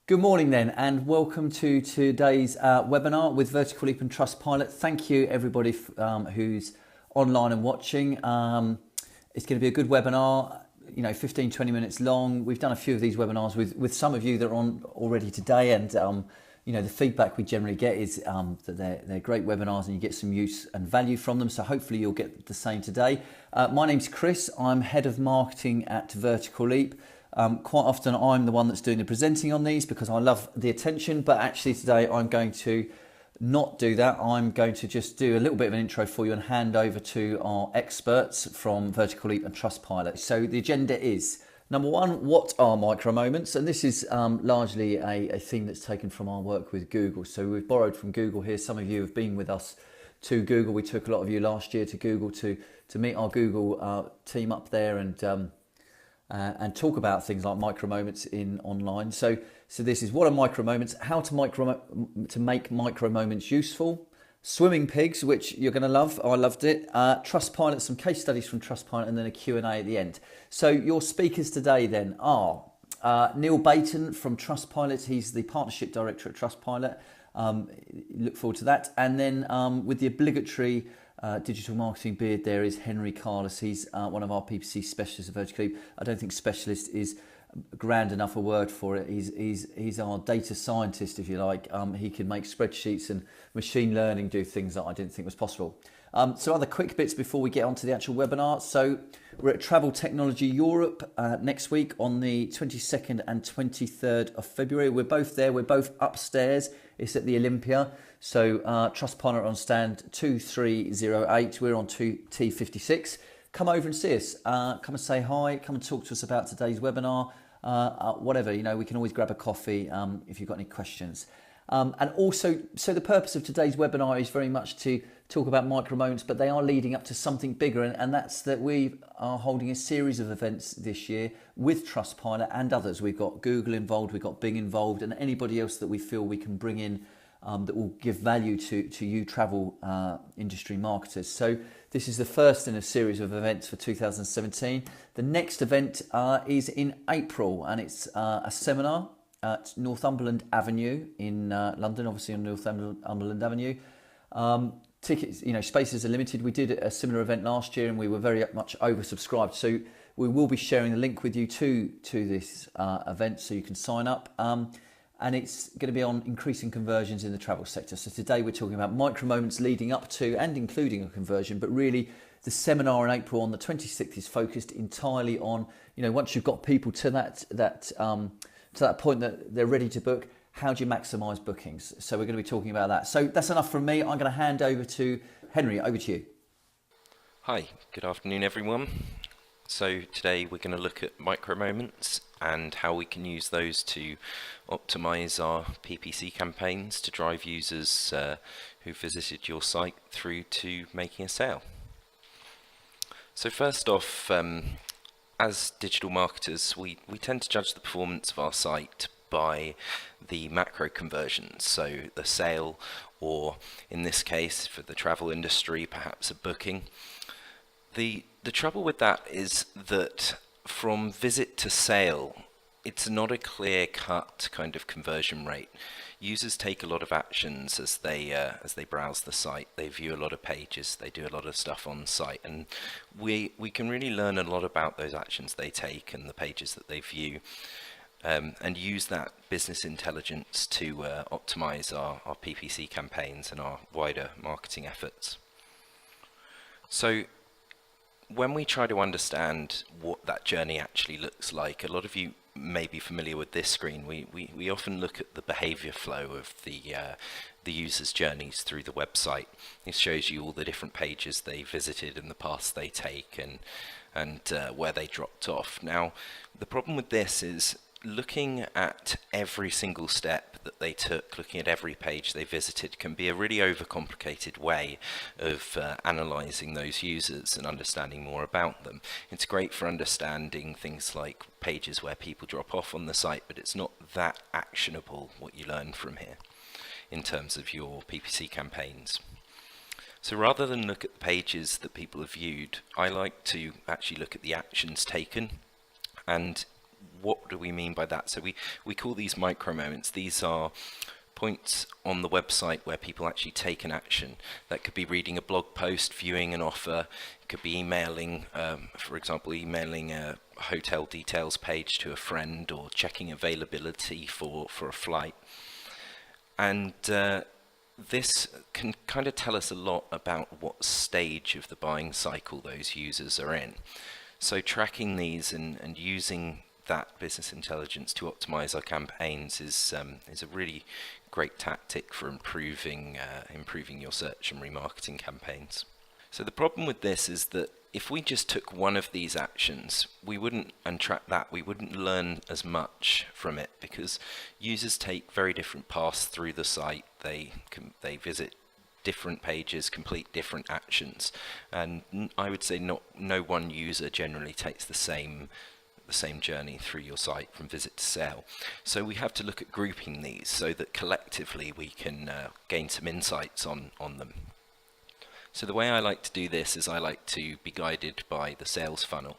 Good morning then, and welcome to today's webinar with Vertical Leap and Trustpilot. Thank you everybody who's online and watching. It's going to be a good webinar, 15-20 minutes long. We've done a few of these webinars with some of you that are on already today, and the feedback we generally get is that they're great webinars and you get some use and value from them, so hopefully you'll get the same today. My name's Chris, I'm Head of Marketing at Vertical Leap. Quite often I'm the one that's doing the presenting on these because I love the attention, but actually today I'm going to not do that. I'm going to just do a little bit of an intro for you and hand over to our experts from Vertical Leap and Trustpilot. So the agenda is, number one, what are micromoments? And this is largely a theme that's taken from our work with Google. So we've borrowed from Google here. Some of you have been with us to Google. We took a lot of you last year to Google to meet our Google team up there and talk about things like micromoments in online. So this is what are micromoments, how to make micromoments useful, swimming pigs, which you're going to love. I loved it. Trustpilot, some case studies from Trustpilot, and then a Q&A at the end. So your speakers today then are Neil Bayton from Trustpilot. He's the partnership director at Trustpilot. Look forward to that. And then with the obligatory digital marketing beard there is Henry Carlos. He's one of our PPC specialists at Vertical Leap. I don't think specialist is grand enough a word for it. He's our data scientist, if you like. He can make spreadsheets and machine learning do things that I didn't think was possible. So other quick bits before we get on to the actual webinar. So we're at Travel Technology Europe next week on the 22nd and 23rd of February. We're both there. We're both upstairs. It's at the Olympia. So Trustpilot on stand 2308. We're on T56. Come over and see us. Come and say hi. Come and talk to us about today's webinar. Whatever, we can always grab a coffee if you've got any questions. And also, so the purpose of today's webinar is very much to talk about micromoments, but they are leading up to something bigger, and that's that we are holding a series of events this year with Trustpilot and others. We've got Google involved, we've got Bing involved, and anybody else that we feel we can bring in that will give value to you travel industry marketers. So this is the first in a series of events for 2017. The next event is in April, and it's a seminar at Northumberland Avenue in London, obviously on Northumberland Avenue. Tickets, spaces are limited. We did a similar event last year and we were very much oversubscribed. So we will be sharing the link with you to this event so you can sign up. And it's going to be on increasing conversions in the travel sector. So today we're talking about micromoments leading up to and including a conversion, but really the seminar in April on the 26th is focused entirely on, once you've got people to that point that they're ready to book, how do you maximise bookings? So we're going to be talking about that. So that's enough from me. I'm going to hand over to Henry. Over to you. Hi, good afternoon everyone. So today we're going to look at micromoments and how we can use those to optimise our PPC campaigns to drive users who visited your site through to making a sale. So first off, as digital marketers, we tend to judge the performance of our site by the macro conversions, so the sale, or in this case for the travel industry, perhaps a booking. The trouble with that is that from visit to sale, it's not a clear-cut kind of conversion rate. Users take a lot of actions as they browse the site. They view a lot of pages. They do a lot of stuff on site, and we can really learn a lot about those actions they take and the pages that they view, and use that business intelligence to optimize our PPC campaigns and our wider marketing efforts. So when we try to understand what that journey actually looks like, a lot of you may be familiar with this screen. We often look at the behavior flow of the user's journeys through the website. This shows you all the different pages they visited and the paths they take and where they dropped off. Now, the problem with this is looking at every single step that they took, looking at every page they visited, can be a really overcomplicated way of analysing those users and understanding more about them. It's great for understanding things like pages where people drop off on the site, but it's not that actionable what you learn from here in terms of your PPC campaigns. So rather than look at the pages that people have viewed, I like to actually look at the actions taken, and what do we mean by that? So we call these micro moments. These are points on the website where people actually take an action. That could be reading a blog post, viewing an offer, it could be emailing, for example, emailing a hotel details page to a friend, or checking availability for a flight. And this can kind of tell us a lot about what stage of the buying cycle those users are in. So tracking these and using that business intelligence to optimize our campaigns is a really great tactic for improving your search and remarketing campaigns. So the problem with this is that if we just took one of these actions, we wouldn't learn as much from it, because users take very different paths through the site. They visit different pages, complete different actions, and I would say no one user generally takes the same journey through your site from visit to sale. So we have to look at grouping these so that collectively we can gain some insights on them. So the way I like to do this is I like to be guided by the sales funnel.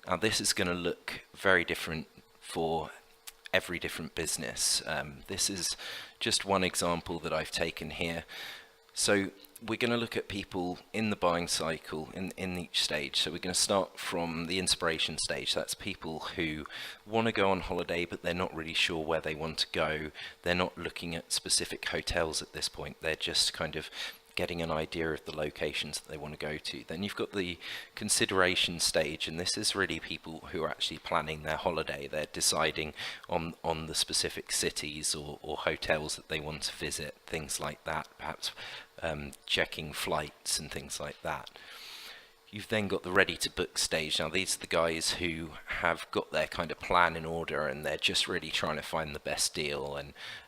Now this is going to look very different for every different business. This is just one example that I've taken here. So we're going to look at people in the buying cycle in each stage. So we're going to start from the inspiration stage. That's people who want to go on holiday, but they're not really sure where they want to go. They're not looking at specific hotels at this point. They're just kind of getting an idea of the locations that they want to go to. Then you've got the consideration stage, and this is really people who are actually planning their holiday. They're deciding on the specific cities or hotels that they want to visit, things like that, perhaps checking flights and things like that. You've then got the ready to book stage. Now these are the guys who have got their kind of plan in order, and they're just really trying to find the best deal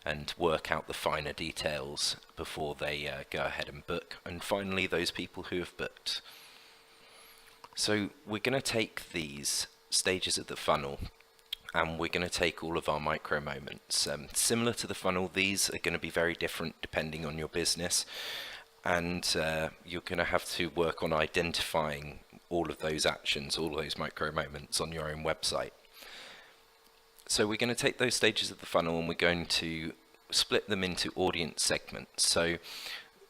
and work out the finer details before they go ahead and book. And finally, those people who have booked. So we're going to take these stages of the funnel, and we're going to take all of our micro moments. Similar to the funnel, these are going to be very different depending on your business. And you're going to have to work on identifying all of those actions, all those micro moments on your own website. So we're going to take those stages of the funnel and we're going to split them into audience segments. So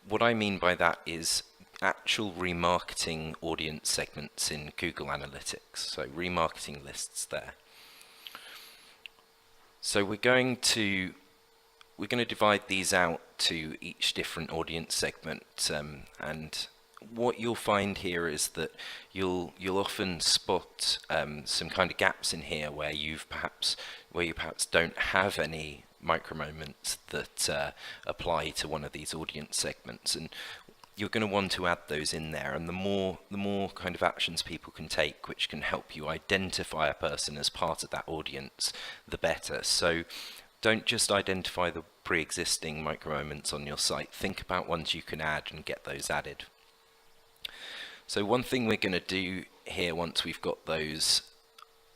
what I mean by that is actual remarketing audience segments in Google Analytics. So remarketing lists there. So we're going to divide these out to each different audience segment, and what you'll find here is that you'll often spot some kind of gaps in here where you perhaps don't have any micro moments that apply to one of these audience segments, and you're going to want to add those in there. And the more kind of actions people can take which can help you identify a person as part of that audience, the better. So don't just identify the pre-existing micro moments on your site. Think about ones you can add and get those added. So one thing we're going to do here, once we've got those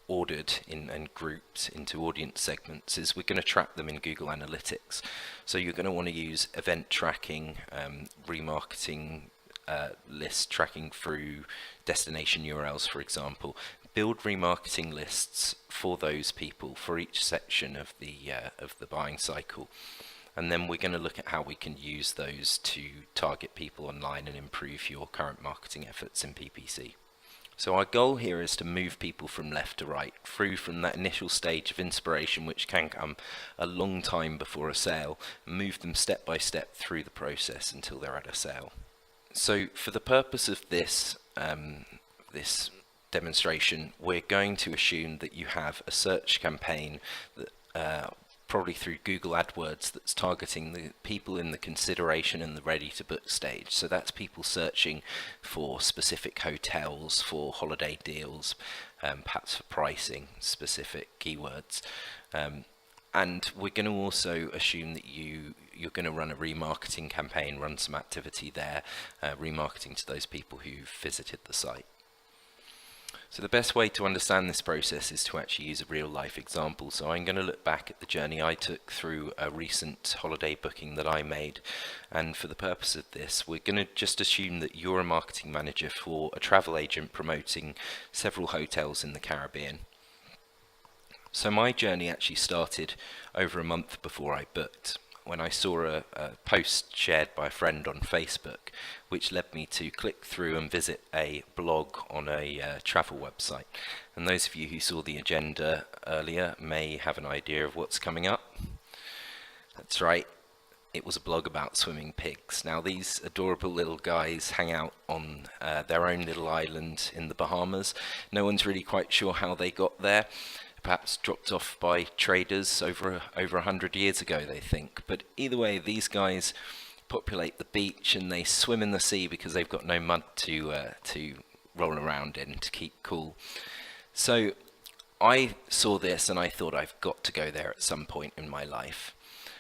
ordered and grouped into audience segments, is we're going to track them in Google Analytics. So you're going to want to use event tracking, remarketing list tracking through destination URLs, for example. Build remarketing lists for those people for each section of the buying cycle, and then we're going to look at how we can use those to target people online and improve your current marketing efforts in PPC. So our goal here is to move people from left to right, through from that initial stage of inspiration, which can come a long time before a sale, and move them step by step through the process until they're at a sale. So for the purpose of this demonstration, we're going to assume that you have a search campaign that probably through Google AdWords that's targeting the people in the consideration and the ready to book stage. So that's people searching for specific hotels, for holiday deals, perhaps for pricing, specific keywords. And we're going to also assume that you're going to run a remarketing campaign, run some activity there, remarketing to those people who've visited the site. So the best way to understand this process is to actually use a real life example. So I'm going to look back at the journey I took through a recent holiday booking that I made. And for the purpose of this, we're going to just assume that you're a marketing manager for a travel agent promoting several hotels in the Caribbean. So my journey actually started over a month before I booked, when I saw a post shared by a friend on Facebook, which led me to click through and visit a blog on a travel website. And those of you who saw the agenda earlier may have an idea of what's coming up. That's right, it was a blog about swimming pigs. Now these adorable little guys hang out on their own little island in the Bahamas. No one's really quite sure how they got there. Perhaps dropped off by traders over 100 years ago, they think. But either way, these guys populate the beach and they swim in the sea because they've got no mud to roll around in to keep cool. So I saw this and I thought, I've got to go there at some point in my life.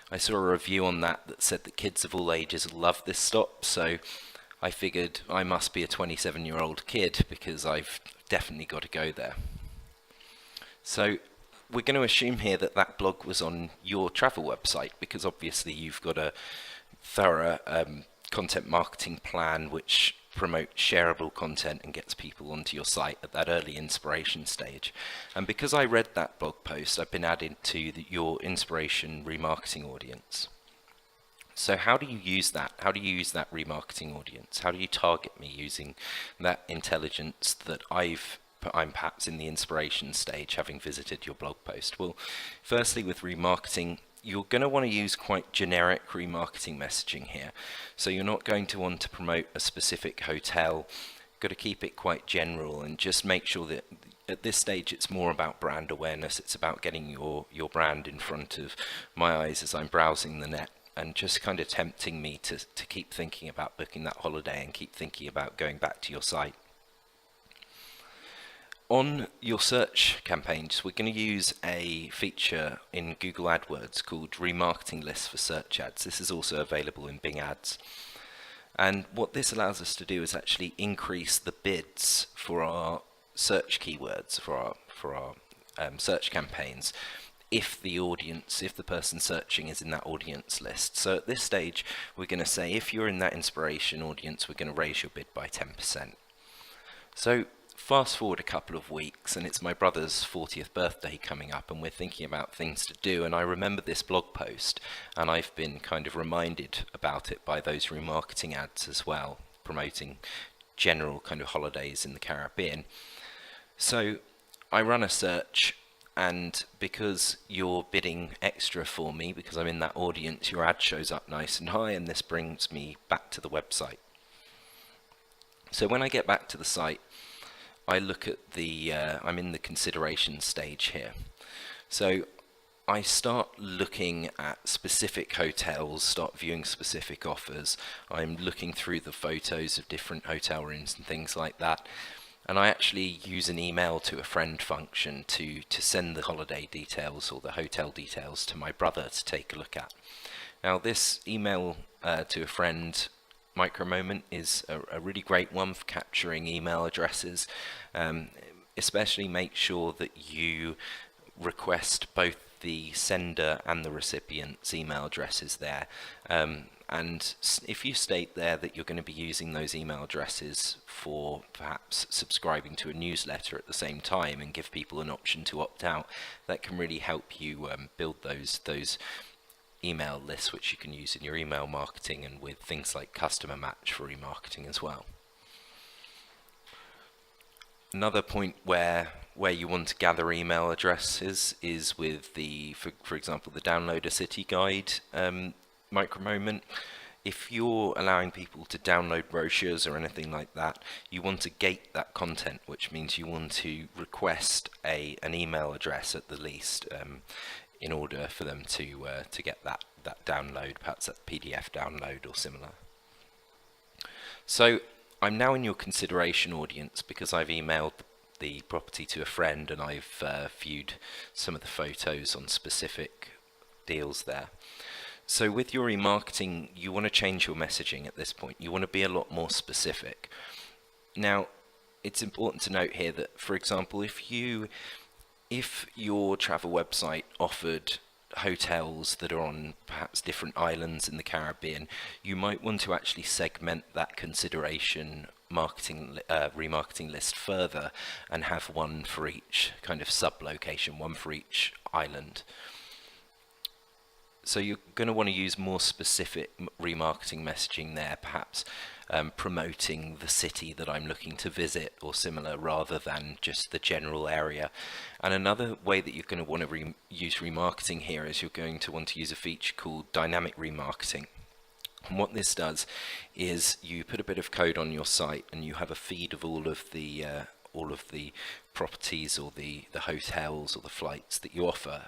I saw a review on that said that kids of all ages love this stop, so I figured I must be a 27-year-old kid because I've definitely got to go there. So we're going to assume here that that blog was on your travel website, because obviously you've got a thorough content marketing plan which promotes shareable content and gets people onto your site at that early inspiration stage. And because I read that blog post, I've been added to your inspiration remarketing audience. So how do you use that? How do you use that remarketing audience? How do you target me using that intelligence that I'm perhaps in the inspiration stage, having visited your blog post? Well, firstly, with remarketing, you're going to want to use quite generic remarketing messaging here. So you're not going to want to promote a specific hotel. You've got to keep it quite general and just make sure that at this stage it's more about brand awareness. It's about getting your brand in front of my eyes as I'm browsing the net, and just kind of tempting me to keep thinking about booking that holiday and keep thinking about going back to your site. On your search campaigns, we're going to use a feature in Google AdWords called Remarketing Lists for Search Ads. This is also available in Bing Ads. And what this allows us to do is actually increase the bids for our search keywords, for our search campaigns, if the person searching is in that audience list. So at this stage, we're going to say, if you're in that inspiration audience, we're going to raise your bid by 10%. So fast forward a couple of weeks and it's my brother's 40th birthday coming up, and we're thinking about things to do, and I remember this blog post and I've been kind of reminded about it by those remarketing ads as well, promoting general kind of holidays in the Caribbean. So I run a search, and because you're bidding extra for me, because I'm in that audience, your ad shows up nice and high, and this brings me back to the website. So when I get back to the site, I look at I'm in the consideration stage here. So I start looking at specific hotels, start viewing specific offers. I'm looking through the photos of different hotel rooms and things like that. And I actually use an email to a friend function to send the holiday details or the hotel details to my brother to take a look at. Now this email to a friend Micromoment is a really great one for capturing email addresses. Especially make sure that you request both the sender and the recipient's email addresses there. And if you state there that you're going to be using those email addresses for perhaps subscribing to a newsletter at the same time and give people an option to opt out, that can really help you build those email lists which you can use in your email marketing and with things like customer match for remarketing as well. Another point where you want to gather email addresses is with the, for example, the Download a City Guide micromoment. If you're allowing people to download brochures or anything like that, you want to gate that content, which means you want to request an email address at the least in order for them to get that download, perhaps that PDF download or similar. So I'm now in your consideration audience because I've emailed the property to a friend and I've viewed some of the photos on specific deals there. So with your remarketing, you want to change your messaging at this point. You want to be a lot more specific. Now, it's important to note here that, for example, if your travel website offered hotels that are on perhaps different islands in the Caribbean, you might want to actually segment that consideration remarketing list further and have one for each kind of sub-location, one for each island. So you're going to want to use more specific remarketing messaging there, perhaps promoting the city that I'm looking to visit or similar, rather than just the general area. And another way that you're going to want to use remarketing here is you're going to want to use a feature called dynamic remarketing. And what this does is you put a bit of code on your site and you have a feed of all of the properties or the hotels or the flights that you offer.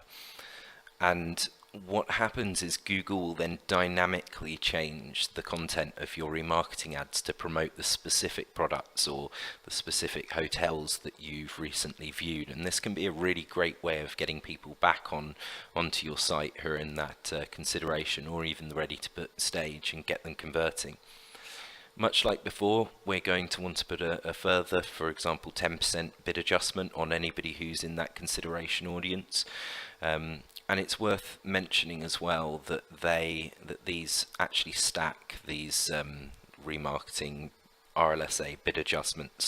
And what happens is Google will then dynamically change the content of your remarketing ads to promote the specific products or the specific hotels that you've recently viewed. And this can be a really great way of getting people back onto your site who are in that consideration or even the ready to book stage and get them converting. Much like before, we're going to want to put a further, for example, 10% bid adjustment on anybody who's in that consideration audience. And it's worth mentioning as well that these actually stack these remarketing RLSA bid adjustments.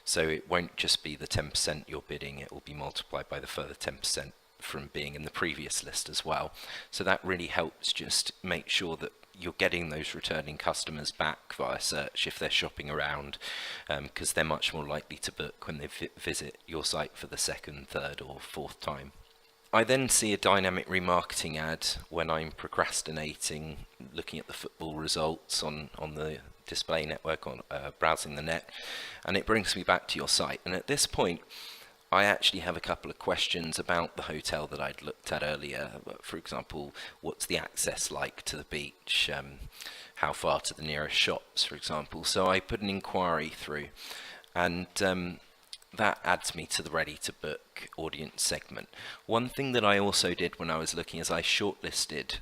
So it won't just be the 10% you're bidding; it will be multiplied by the further 10% from being in the previous list as well. So that really helps just make sure that you're getting those returning customers back via search if they're shopping around, because they're much more likely to book when they visit your site for the second, third or fourth time. I then see a dynamic remarketing ad when I'm procrastinating, looking at the football results on the display network, on browsing the net, and it brings me back to your site. And at this point, I actually have a couple of questions about the hotel that I'd looked at earlier. For example, what's the access like to the beach? How far to the nearest shops, for example? So I put an inquiry through, and that adds me to the ready to book audience segment. One thing that I also did when I was looking is I shortlisted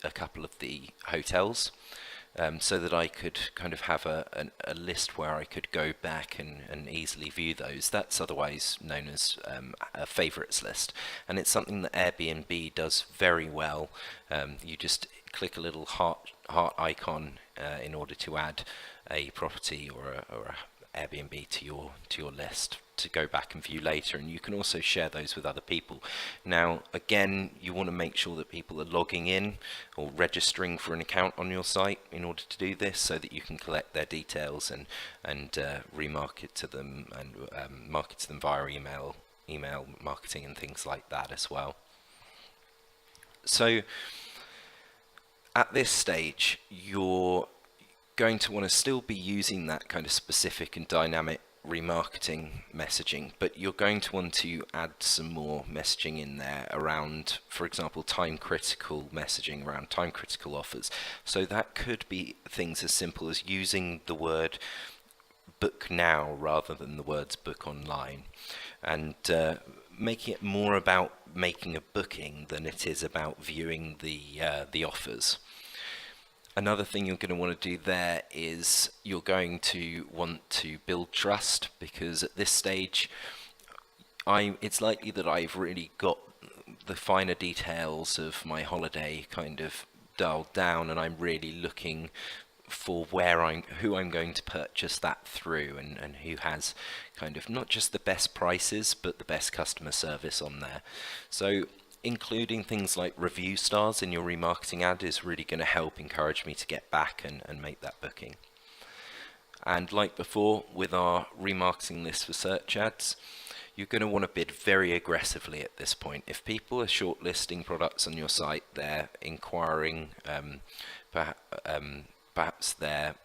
a couple of the hotels, so that I could kind of have a list where I could go back and easily view those. That's otherwise known as a favorites list, and it's something that Airbnb does very well. You just click a little heart icon in order to add a property or a Airbnb to your list to go back and view later, and you can also share those with other people. Now again, you want to make sure that people are logging in or registering for an account on your site in order to do this, so that you can collect their details and remarket to them and market to them via email marketing and things like that as well. So at this stage, you're going to want to still be using that kind of specific and dynamic remarketing messaging, but you're going to want to add some more messaging in there around, for example, time critical messaging around time critical offers. So that could be things as simple as using the word book now rather than the words book online, and making it more about making a booking than it is about viewing the offers. Another thing you're going to want to do there is you're going to want to build trust, because at this stage it's likely that I've really got the finer details of my holiday kind of dialed down, and I'm really looking for who I'm going to purchase that through, and who has kind of not just the best prices but the best customer service on there. So including things like review stars in your remarketing ad is really going to help encourage me to get back and make that booking. And like before with our remarketing list for search ads, you're going to want to bid very aggressively at this point. If people are shortlisting products on your site, they're inquiring, perhaps they're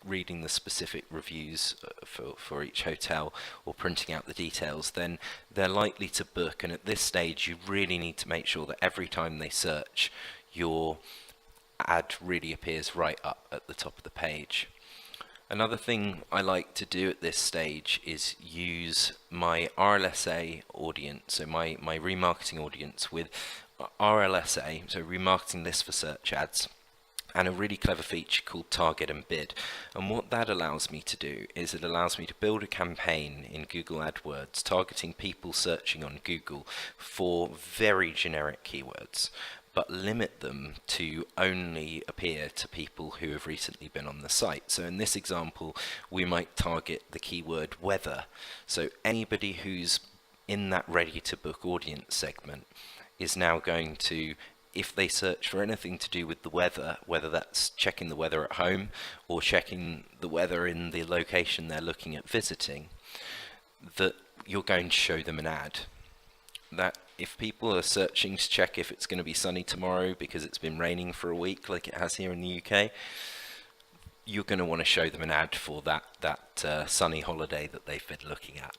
reading the specific reviews for each hotel or printing out the details, then they're likely to book. And at this stage, you really need to make sure that every time they search, your ad really appears right up at the top of the page. Another thing I like to do at this stage is use my RLSA audience, so my remarketing audience, with RLSA, so remarketing list for search ads, and a really clever feature called Target and Bid. And what that allows me to do is it allows me to build a campaign in Google AdWords targeting people searching on Google for very generic keywords, but limit them to only appear to people who have recently been on the site. So in this example, we might target the keyword weather. So anybody who's in that ready to book audience segment is now going to, if they search for anything to do with the weather, whether that's checking the weather at home or checking the weather in the location they're looking at visiting, that you're going to show them an ad. That if people are searching to check if it's going to be sunny tomorrow because it's been raining for a week like it has here in the UK, you're going to want to show them an ad for that sunny holiday that they've been looking at.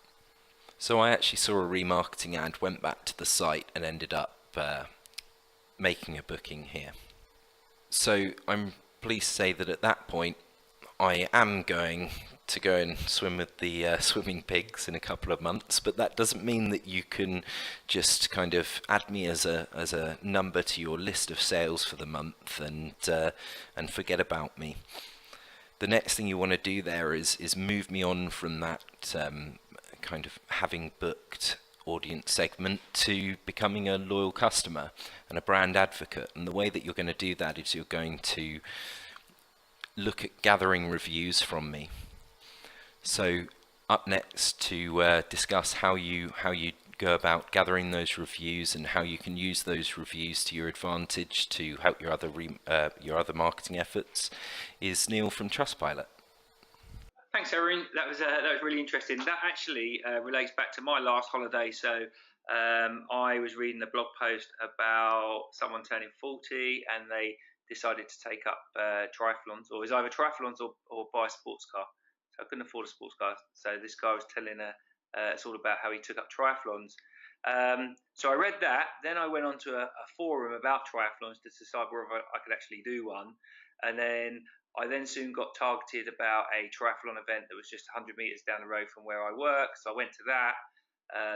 So I actually saw a remarketing ad, went back to the site and ended up making a booking here. So I'm pleased to say that at that point I am going to go and swim with the swimming pigs in a couple of months, but that doesn't mean that you can just kind of add me as a number to your list of sales for the month and forget about me. The next thing you want to do there is move me on from that kind of having booked audience segment to becoming a loyal customer and a brand advocate. And the way that you're going to do that is you're going to look at gathering reviews from me. So up next to discuss how you go about gathering those reviews and how you can use those reviews to your advantage to help your other marketing efforts is Neil from Trustpilot. Thanks, Erin. That was really interesting. That actually relates back to my last holiday. So I was reading a blog post about someone turning 40 and they decided to take up triathlons, or it was either triathlons or buy a sports car. So I couldn't afford a sports car. So this guy was telling it's all about how he took up triathlons. So I read that. Then I went on to a forum about triathlons to decide whether I could actually do one. And then I soon got targeted about a triathlon event that was just 100 meters down the road from where I work. So I went to that.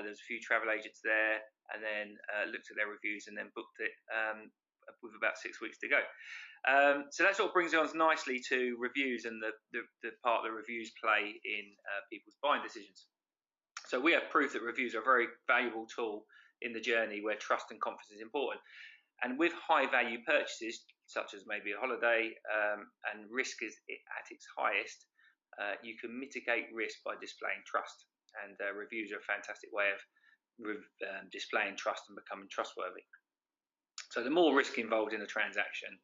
There's a few travel agents there, and then looked at their reviews and then booked it with about 6 weeks to go. So that sort of brings us nicely to reviews and the part that reviews play in people's buying decisions. So we have proof that reviews are a very valuable tool in the journey where trust and confidence is important. And with high value purchases, such as maybe a holiday, and risk is at its highest, you can mitigate risk by displaying trust. And reviews are a fantastic way of displaying trust and becoming trustworthy. So the more risk involved in a transaction,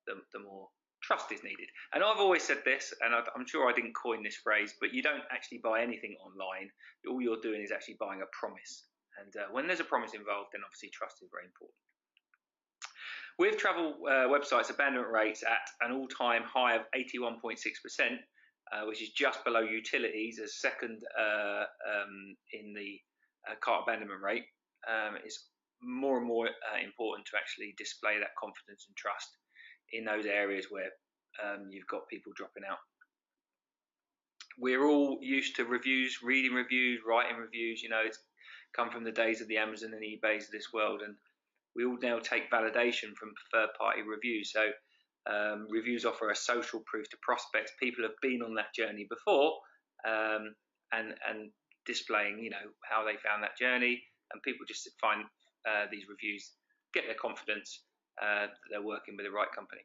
the more trust is needed. And I've always said this, and I'm sure I didn't coin this phrase, but you don't actually buy anything online. All you're doing is actually buying a promise. And when there's a promise involved, then obviously trust is very important. With travel websites, abandonment rates at an all-time high of 81.6%, which is just below utilities, as second in the cart abandonment rate. It's more and more important to actually display that confidence and trust in those areas where you've got people dropping out. We're all used to reviews, reading reviews, writing reviews. You know, it's come from the days of the Amazon and eBays of this world, and we all now take validation from third-party reviews. So reviews offer a social proof to prospects. People have been on that journey before, and displaying, you know, how they found that journey, and people just find these reviews, get their confidence that they're working with the right company.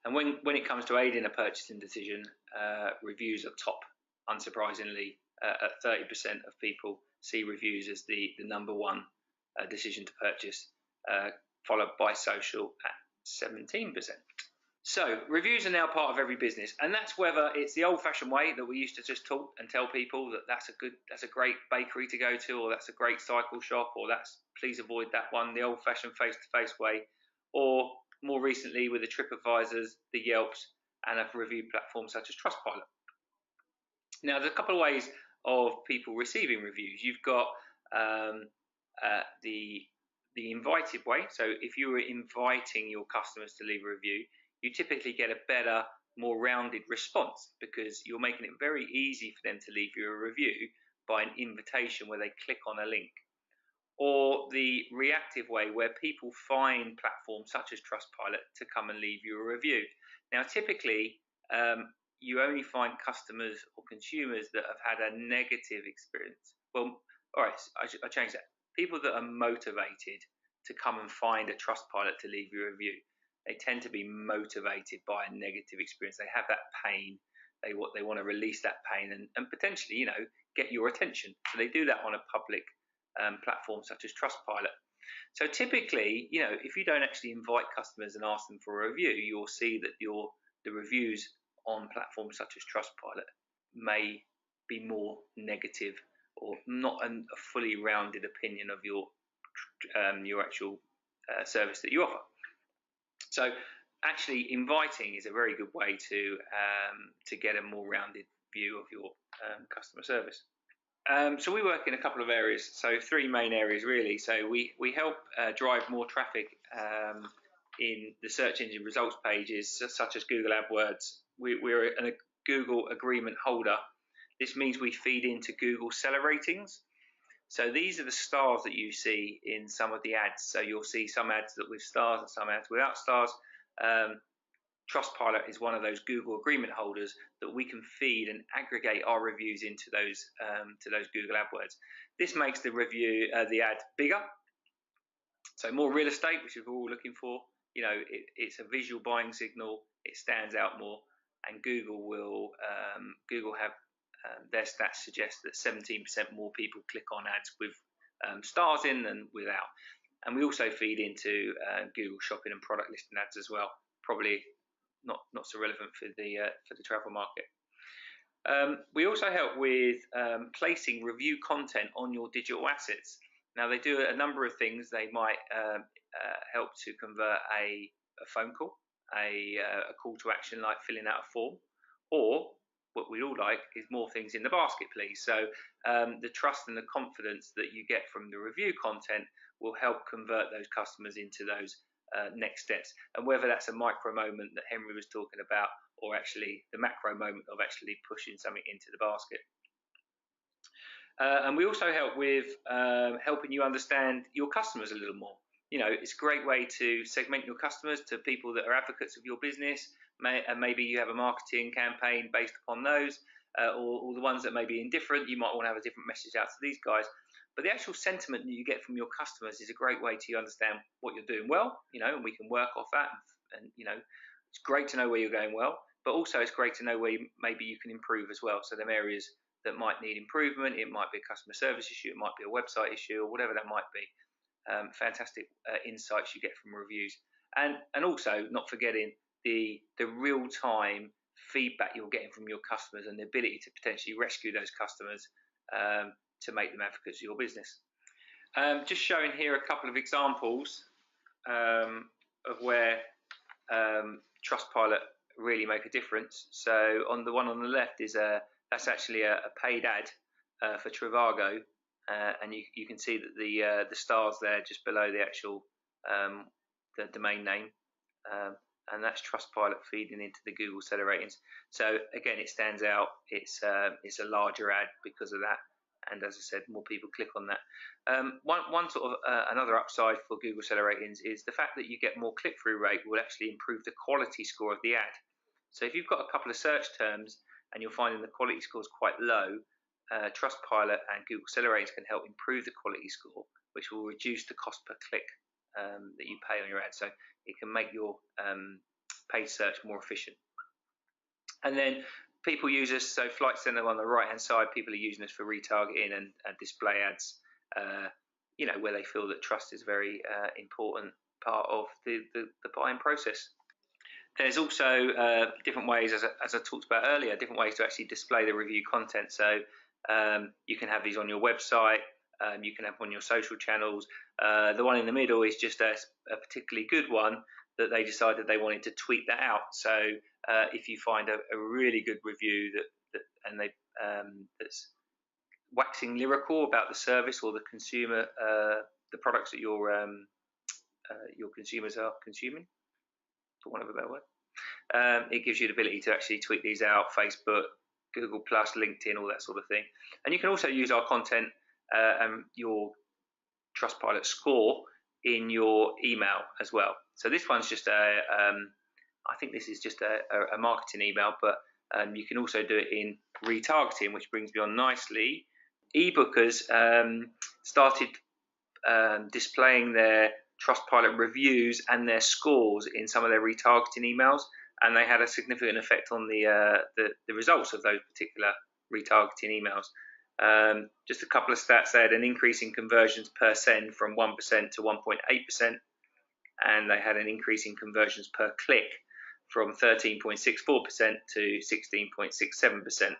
And when it comes to aiding a purchasing decision, reviews are top. Unsurprisingly, at 30% of people see reviews as the number one decision to purchase, followed by social at 17%. So reviews are now part of every business, and that's whether it's the old-fashioned way that we used to just talk and tell people that that's a great bakery to go to, or that's a great cycle shop, or please avoid that one, the old-fashioned face-to-face way, or more recently with the TripAdvisors, the Yelps, and a review platform such as Trustpilot. Now, there's a couple of ways of people receiving reviews. You've got the invited way. So if you were inviting your customers to leave a review, you typically get a better, more rounded response because you're making it very easy for them to leave you a review by an invitation where they click on a link. or the reactive way where people find platforms such as Trustpilot to come and leave you a review. Now, typically, you only find customers or consumers that have had a negative experience. Well, all right, I changed that. People that are motivated to come and find a Trustpilot to leave you a review. They tend to be motivated by a negative experience. They have that pain. They want to release that pain and potentially, get your attention. So they do that on a public platform such as Trustpilot. So typically, if you don't actually invite customers and ask them for a review, you'll see that the reviews on platforms such as Trustpilot may be more negative or not a fully rounded opinion of your actual service that you offer. So actually inviting is a very good way to get a more rounded view of your customer service. So we work in a couple of areas, so 3 main areas really. So we help drive more traffic in the search engine results pages such as Google AdWords. We're a Google agreement holder. This means we feed into Google seller ratings. So these are the stars that you see in some of the ads. So you'll see some ads that with stars and some ads without stars. Trustpilot is one of those Google agreement holders that we can feed and aggregate our reviews into those Google AdWords. This makes the ad bigger, so more real estate, which we're all looking for. It's a visual buying signal. It stands out more, and Google have their stats suggest that 17% more people click on ads with stars in than without. And we also feed into Google shopping and product listing ads as well. Probably not so relevant for the travel market. We also help with placing review content on your digital assets. Now they do a number of things. They might help to convert a phone call, a call to action like filling out a form, or what we all like is more things in the basket, please. So the trust and the confidence that you get from the review content will help convert those customers into those next steps. And whether that's a micro moment that Henry was talking about, or actually the macro moment of actually pushing something into the basket. And we also help with helping you understand your customers a little more. It's a great way to segment your customers to people that are advocates of your business, and maybe you have a marketing campaign based upon those, or the ones that may be indifferent. You might want to have a different message out to these guys. But the actual sentiment that you get from your customers is a great way to understand what you're doing well, and we can work off that. And it's great to know where you're going well, but also it's great to know where maybe you can improve as well. So them areas that might need improvement, it might be a customer service issue, it might be a website issue, or whatever that might be. Fantastic insights you get from reviews, and also not forgetting the real-time feedback you're getting from your customers and the ability to potentially rescue those customers to make them advocates of your business. Just showing here a couple of examples of where Trustpilot really make a difference. So on the one on the left is that's actually a paid ad for Trivago. And you can see that the stars there just below the actual the domain name, and that's Trustpilot feeding into the Google seller ratings. So again, it stands out. It's a larger ad because of that, and as I said, more people click on that. One sort of another upside for Google seller ratings is the fact that you get more click-through rate will actually improve the quality score of the ad. So if you've got a couple of search terms and you're finding the quality score is quite low, Trustpilot and Google seller ratings can help improve the quality score, which will reduce the cost per click that you pay on your ad. So it can make your paid search more efficient. And then people use us, so Flight Centre on the right hand side, people are using us for retargeting and display ads, where they feel that trust is a very important part of the buying process. There's also different ways, as I talked about earlier, different ways to actually display the review content. So you can have these on your website, you can have them on your social channels. The one in the middle is just a particularly good one that they decided they wanted to tweet that out. So if you find a really good review and that's waxing lyrical about the service or the consumer, the products that your consumers are consuming, for want of a better word, it gives you the ability to actually tweet these out, Facebook, Google+, LinkedIn, all that sort of thing. And you can also use our content and your Trustpilot score in your email as well. So this one's just I think this is just a marketing email, but you can also do it in retargeting, which brings me on nicely. eBookers started displaying their Trustpilot reviews and their scores in some of their retargeting emails, and they had a significant effect on the results of those particular retargeting emails. Just a couple of stats. They had an increase in conversions per send from 1% to 1.8%, and they had an increase in conversions per click from 13.64% to 16.67%.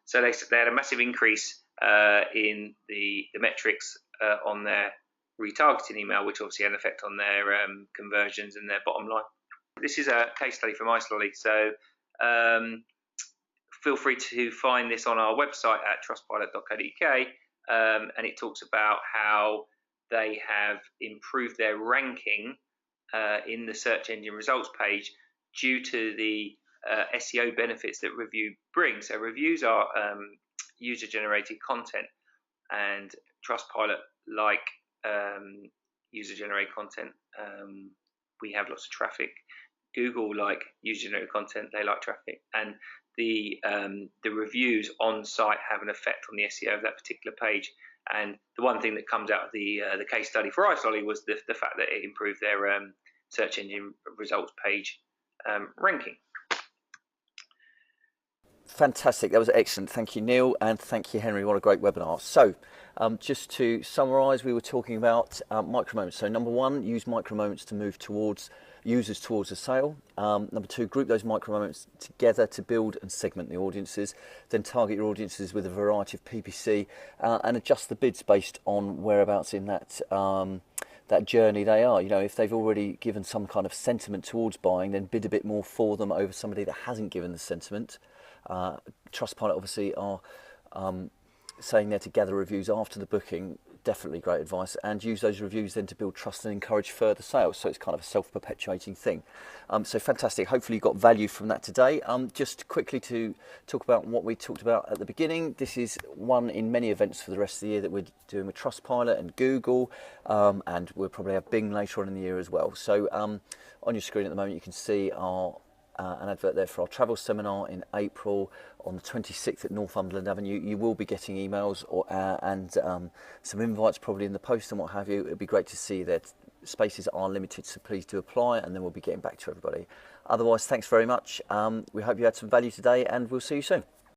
So they had a massive increase in the metrics on their retargeting email, which obviously had an effect on their conversions and their bottom line. This is a case study from Isololly, so feel free to find this on our website at trustpilot.co.uk, and it talks about how they have improved their ranking in the search engine results page due to the SEO benefits that review brings. So reviews are user-generated content, and Trustpilot like user-generated content. We have lots of traffic. Google like user-generated content; they like traffic, and the reviews on site have an effect on the SEO of that particular page. And the one thing that comes out of the case study for Isololly was the fact that it improved their search engine results page ranking. Fantastic, that was excellent. Thank you, Neil, and thank you, Henry. What a great webinar. So just to summarise, we were talking about micromoments. So number one, use micromoments to move users towards a sale. Number two, group those micromoments together to build and segment the audiences. Then target your audiences with a variety of PPC and adjust the bids based on whereabouts in that journey they are. You know, if they've already given some kind of sentiment towards buying, then bid a bit more for them over somebody that hasn't given the sentiment. Trustpilot obviously are saying they're to gather reviews after the booking. Definitely great advice, and use those reviews then to build trust and encourage further sales. So it's kind of a self-perpetuating thing. So fantastic. Hopefully you got value from that today. Just quickly to talk about what we talked about at the beginning. This is one in many events for the rest of the year that we're doing with Trustpilot and Google, and we'll probably have Bing later on in the year as well. So on your screen at the moment you can see our an advert there for our travel seminar in April on the 26th at Northumberland Avenue. You will be getting emails and some invites probably in the post and what have you. It'd be great to see that spaces are limited, so please do apply, and then we'll be getting back to everybody. Otherwise, thanks very much. We hope you had some value today, and we'll see you soon.